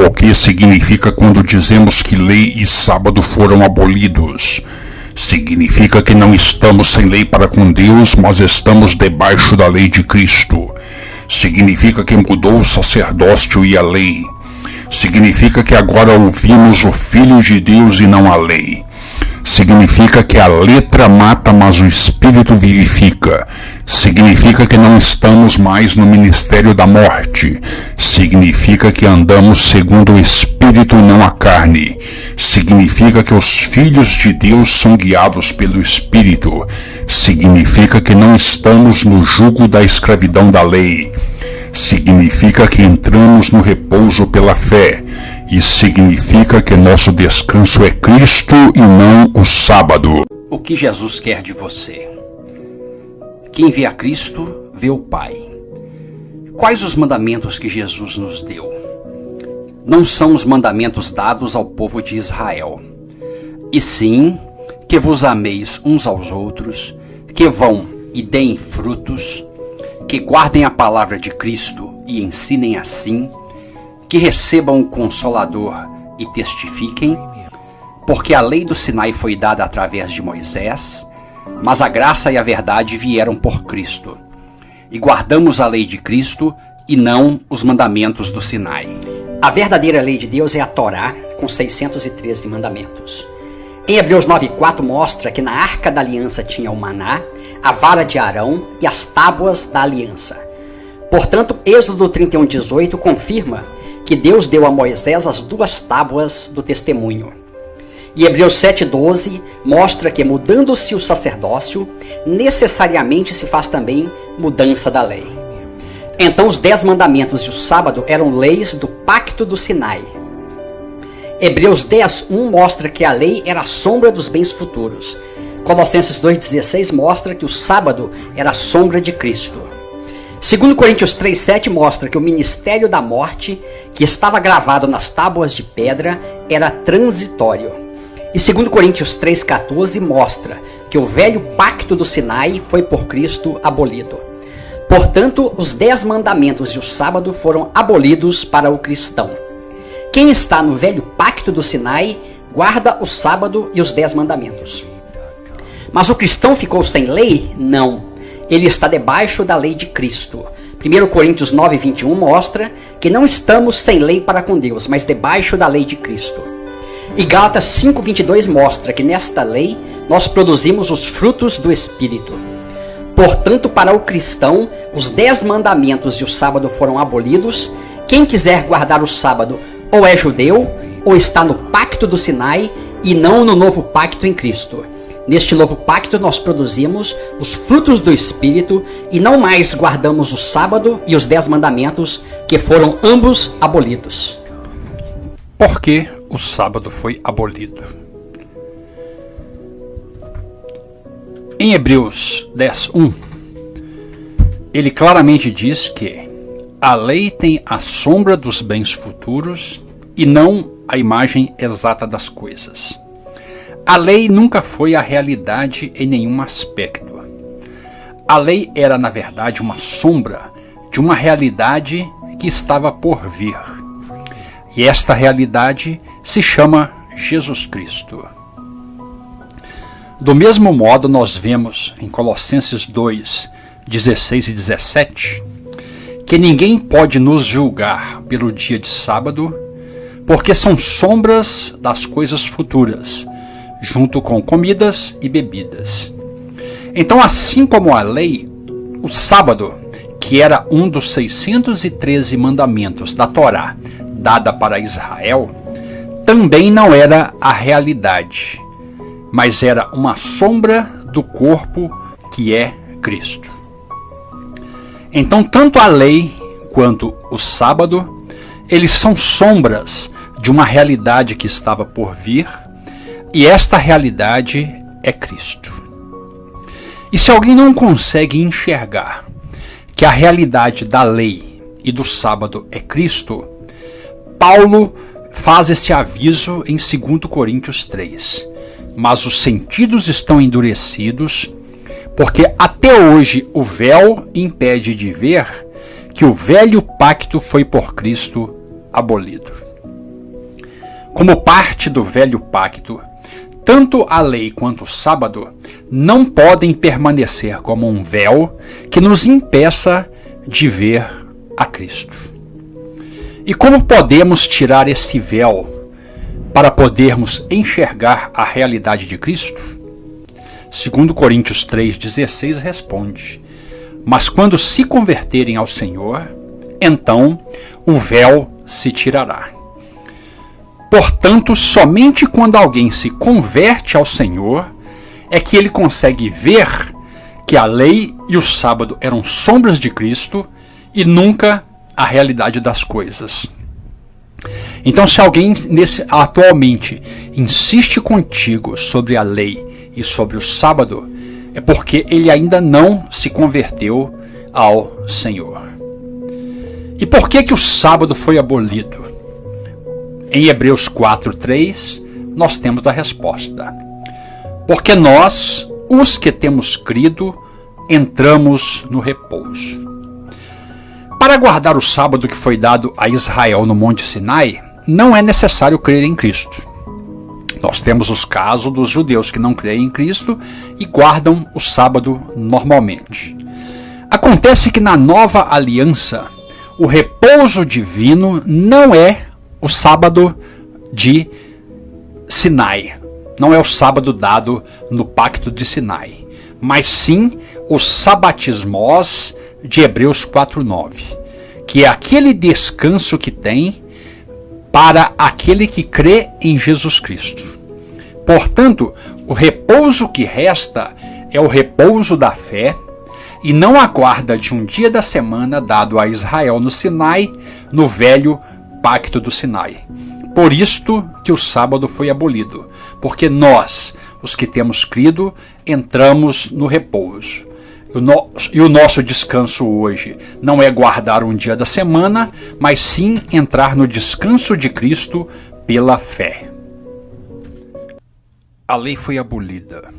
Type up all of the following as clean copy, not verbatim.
O que significa quando dizemos que lei e sábado foram abolidos? Significa que não estamos sem lei para com Deus, mas estamos debaixo da lei de Cristo. Significa que mudou o sacerdócio e a lei. Significa que agora ouvimos o Filho de Deus e não a lei. Significa que a letra mata, mas o Espírito vivifica. Significa que não estamos mais no ministério da morte. Significa que andamos segundo o Espírito e não a carne. Significa que os filhos de Deus são guiados pelo Espírito. Significa que não estamos no jugo da escravidão da lei. Significa que entramos no repouso pela fé. E significa que nosso descanso é Cristo e não o sábado. O que Jesus quer de você? Quem vê a Cristo, vê o Pai. Quais os mandamentos que Jesus nos deu? Não são os mandamentos dados ao povo de Israel, e sim que vos ameis uns aos outros, que vão e deem frutos, que guardem a palavra de Cristo e ensinem assim, que recebam o Consolador e testifiquem, porque a lei do Sinai foi dada através de Moisés, mas a graça e a verdade vieram por Cristo. E guardamos a lei de Cristo e não os mandamentos do Sinai. A verdadeira lei de Deus é a Torá, com 613 mandamentos. Em Hebreus 9,4 mostra que na Arca da Aliança tinha o maná, a vara de Arão e as tábuas da aliança. Portanto, Êxodo 31,18 confirma que Deus deu a Moisés as 2 tábuas do testemunho. E Hebreus 7,12 mostra que, mudando-se o sacerdócio, necessariamente se faz também mudança da lei. Então os 10 mandamentos e o sábado eram leis do pacto do Sinai. Hebreus 10,1 mostra que a lei era a sombra dos bens futuros. Colossenses 2,16 mostra que o sábado era a sombra de Cristo. 2 Coríntios 3,7 mostra que o ministério da morte, que estava gravado nas tábuas de pedra, era transitório. E 2 Coríntios 3,14 mostra que o velho pacto do Sinai foi por Cristo abolido. Portanto, os 10 mandamentos e o sábado foram abolidos para o cristão. Quem está no velho pacto do Sinai, guarda o sábado e os 10 mandamentos. Mas o cristão ficou sem lei? Não. Ele está debaixo da lei de Cristo. 1 Coríntios 9,21 mostra que não estamos sem lei para com Deus, mas debaixo da lei de Cristo. E Gálatas 5,22 mostra que nesta lei nós produzimos os frutos do Espírito. Portanto, para o cristão, os 10 mandamentos e o sábado foram abolidos. Quem quiser guardar o sábado ou é judeu, ou está no pacto do Sinai e não no novo pacto em Cristo. Neste novo pacto nós produzimos os frutos do Espírito e não mais guardamos o sábado e os 10 mandamentos, que foram ambos abolidos. Por que o sábado foi abolido? Em Hebreus 10:1, ele claramente diz que a lei tem a sombra dos bens futuros e não a imagem exata das coisas. A lei nunca foi a realidade em nenhum aspecto. A lei era, na verdade, uma sombra de uma realidade que estava por vir. E esta realidade se chama Jesus Cristo. Do mesmo modo, nós vemos em Colossenses 2:16 e 17, que ninguém pode nos julgar pelo dia de sábado, porque são sombras das coisas futuras, junto com comidas e bebidas. Então, assim como a lei, o sábado, que era um dos 613 mandamentos da Torá, dada para Israel, também não era a realidade, mas era uma sombra do corpo que é Cristo. Então, tanto a lei quanto o sábado, eles são sombras de uma realidade que estava por vir, e esta realidade é Cristo. E se alguém não consegue enxergar que a realidade da lei e do sábado é Cristo, Paulo faz esse aviso em 2 Coríntios 3. Mas os sentidos estão endurecidos, porque até hoje o véu impede de ver que o velho pacto foi por Cristo abolido. Como parte do velho pacto, tanto a lei quanto o sábado não podem permanecer como um véu que nos impeça de ver a Cristo. E como podemos tirar esse véu para podermos enxergar a realidade de Cristo? 2 Coríntios 3,16 responde: mas quando se converterem ao Senhor, então o véu se tirará. Portanto, somente quando alguém se converte ao Senhor é que ele consegue ver que a lei e o sábado eram sombras de Cristo e nunca a realidade das coisas. Então, se alguém atualmente insiste contigo sobre a lei e sobre o sábado, é porque ele ainda não se converteu ao Senhor. E por que o sábado foi abolido? Em Hebreus 4:3, nós temos a resposta. Porque nós, os que temos crido, entramos no repouso. Para guardar o sábado que foi dado a Israel no Monte Sinai, não é necessário crer em Cristo. Nós temos os casos dos judeus que não creem em Cristo e guardam o sábado normalmente. Acontece que na nova aliança, o repouso divino não é o sábado de Sinai. Não é o sábado dado no pacto de Sinai, mas sim o sabatismos de Hebreus 4:9, que é aquele descanso que tem para aquele que crê em Jesus Cristo. Portanto, o repouso que resta é o repouso da fé e não aguarda de um dia da semana dado a Israel no Sinai, no velho pacto do Sinai. Por isto que o sábado foi abolido, porque nós, os que temos crido, entramos no repouso. E o nosso descanso hoje não é guardar um dia da semana, mas sim entrar no descanso de Cristo pela fé. A lei foi abolida,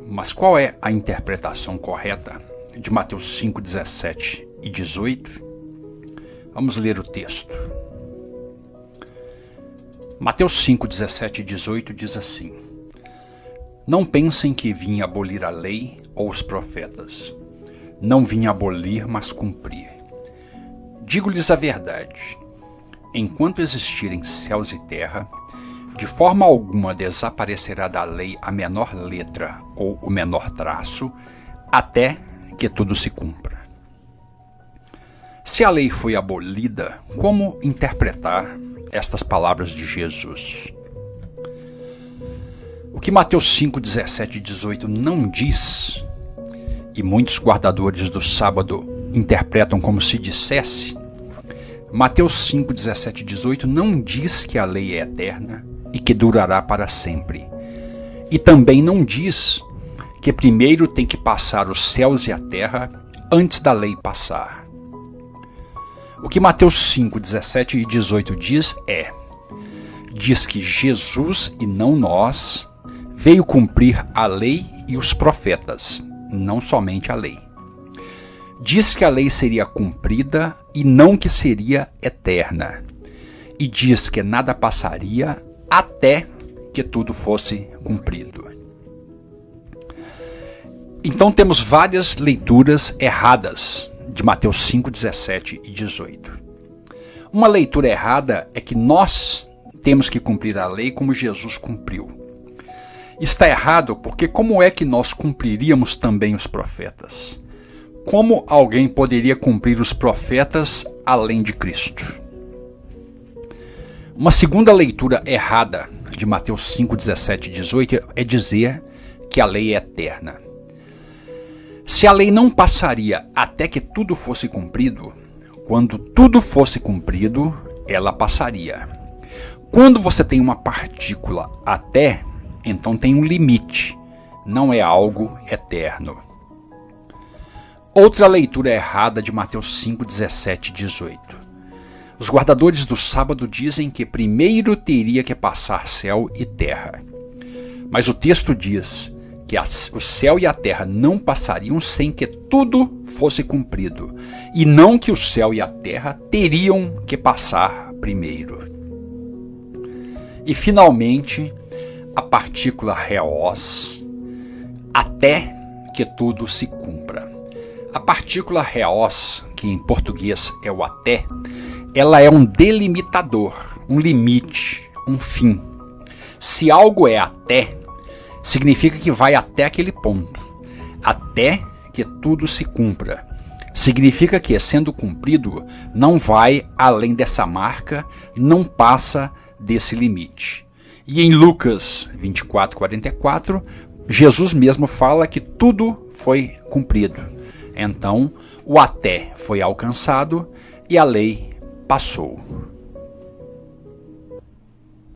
mas qual é a interpretação correta de Mateus 5, 17 e 18? Vamos ler o texto. Mateus 5, 17 e 18 diz assim: não pensem que vim abolir a lei ou os profetas. Não vim abolir, mas cumprir. Digo-lhes a verdade. Enquanto existirem céus e terra, de forma alguma desaparecerá da lei a menor letra ou o menor traço, até que tudo se cumpra. Se a lei foi abolida, como interpretar estas palavras de Jesus? O que Mateus 5, 17 e 18 não diz, e muitos guardadores do sábado interpretam como se dissesse, Mateus 5, 17 e 18 não diz que a lei é eterna e que durará para sempre. E também não diz que primeiro tem que passar os céus e a terra antes da lei passar. O que Mateus 5, 17 e 18 diz que Jesus e não nós veio cumprir a lei e os profetas, não somente a lei. Diz que a lei seria cumprida e não que seria eterna. E diz que nada passaria até que tudo fosse cumprido. Então temos várias leituras erradas de Mateus 5, 17 e 18. Uma leitura errada é que nós temos que cumprir a lei como Jesus cumpriu. Está errado porque como é que nós cumpriríamos também os profetas? Como alguém poderia cumprir os profetas além de Cristo? Uma segunda leitura errada de Mateus 5, 17 e 18 é dizer que a lei é eterna. Se a lei não passaria até que tudo fosse cumprido, quando tudo fosse cumprido, ela passaria. Quando você tem uma partícula até, então tem um limite, não é algo eterno. Outra leitura errada de Mateus 5, 17 e 18. Os guardadores do sábado dizem que primeiro teria que passar céu e terra. Mas o texto diz que o céu e a terra não passariam sem que tudo fosse cumprido, e não que o céu e a terra teriam que passar primeiro. E finalmente, a partícula reós, até que tudo se cumpra. A partícula reós, que em português é o até, ela é um delimitador, um limite, um fim. Se algo é até, significa que vai até aquele ponto, até que tudo se cumpra. Significa que, sendo cumprido, não vai além dessa marca, não passa desse limite. E em Lucas 24:44, Jesus mesmo fala que tudo foi cumprido. Então, o até foi alcançado e a lei passou.